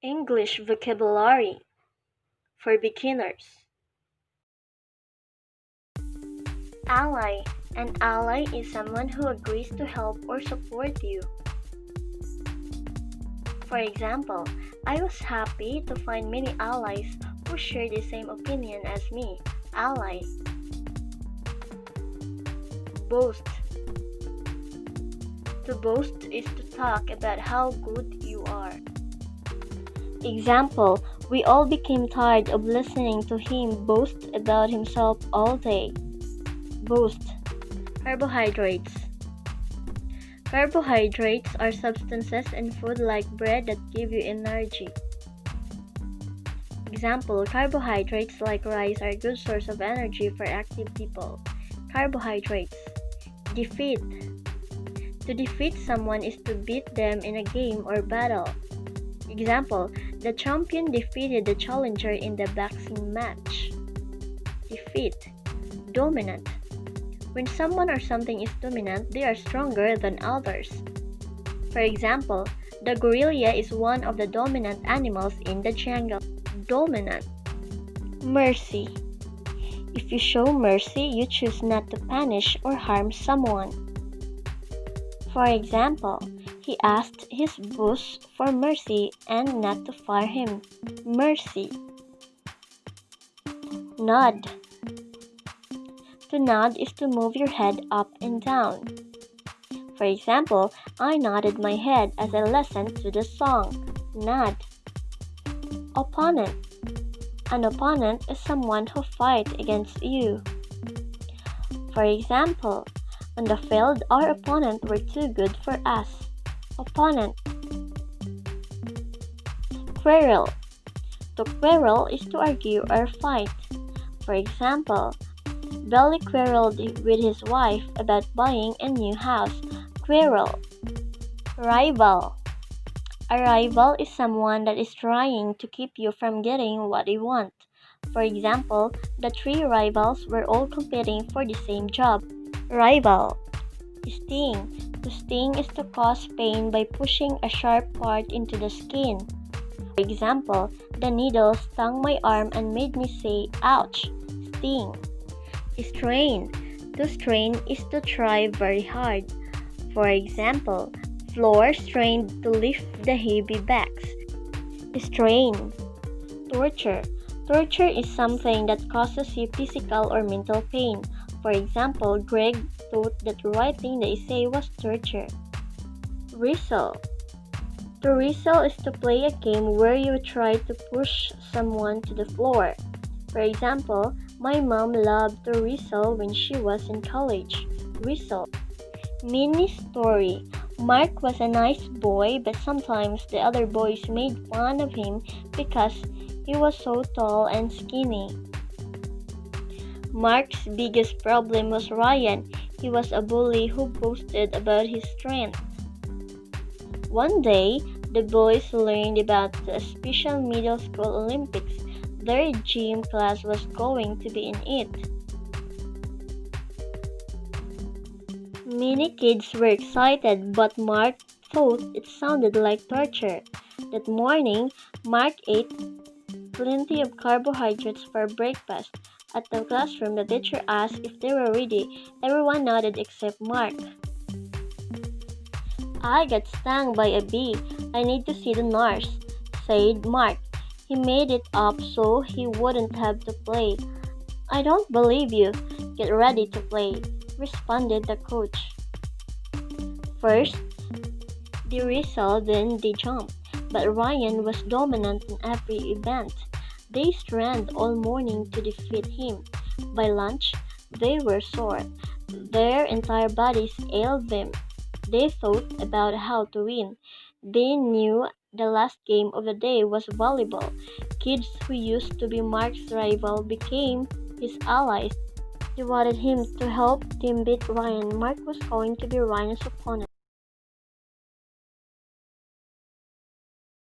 English vocabulary for beginners. Ally. An ally is someone who agrees to help or support you. For example, I was happy to find many allies who share the same opinion as me. Ally. Boast. To boast is to talk about how good you are. Example, we all became tired of listening to him boast about himself all day. Boast. Carbohydrates. Carbohydrates are substances in food like bread that give you energy. Example, carbohydrates like rice are a good source of energy for active people. Carbohydrates. Defeat. To defeat someone is to beat them in a game or battle. Example, the champion defeated the challenger in the boxing match. Defeat. Dominant. When someone or something is dominant, they are stronger than others. For example, the gorilla is one of the dominant animals in the jungle. Dominant. Mercy. If you show mercy, you choose not to punish or harm someone. For example, he asked his boss for mercy and not to fire him. Mercy. Nod. To nod is to move your head up and down. For example, I nodded my head as I listened to the song. Nod. Opponent. An opponent is someone who fights against you. For example, on the field, our opponent were too good for us. Opponent. Quarrel. To quarrel is to argue or fight. For example, Billy quarreled with his wife about buying a new house. Quarrel. Rival. A rival is someone that is trying to keep you from getting what you want. For example, the three rivals were all competing for the same job. Rival. Sting. To sting is to cause pain by pushing a sharp part into the skin. For example, the needle stung my arm and made me say, ouch. Sting. Strain. To strain is to try very hard. For example, Floor strained to lift the heavy bags. Strain. Torture. Torture is something that causes you physical or mental pain. For example, Greg thought that writing the essay was torture. Wrestle. To wrestle is to play a game where you try to push someone to the floor. For example, my mom loved to wrestle when she was in college. Wrestle. Mini story. Mark was a nice boy, but sometimes the other boys made fun of him because he was so tall and skinny. Mark's biggest problem was Ryan. He was a bully who boasted about his strength. One day, the boys learned about the special middle school Olympics. Their gym class was going to be in it. Many kids were excited, but Mark thought it sounded like torture. That morning, Mark ate plenty of carbohydrates for breakfast. At the classroom, the teacher asked if they were ready. Everyone nodded except Mark. I got stung by a bee. I need to see the nurse, said Mark. He made it up so he wouldn't have to play. I don't believe you. Get ready to play, responded the coach. First, they wrestled, then they jumped, but Ryan was dominant in every event. They strained all morning to defeat him. By lunch, they were sore. Their entire bodies ailed them. They thought about how to win. They knew the last game of the day was volleyball. Kids who used to be Mark's rival became his allies. They wanted him to help them beat Ryan. Mark was going to be Ryan's opponent.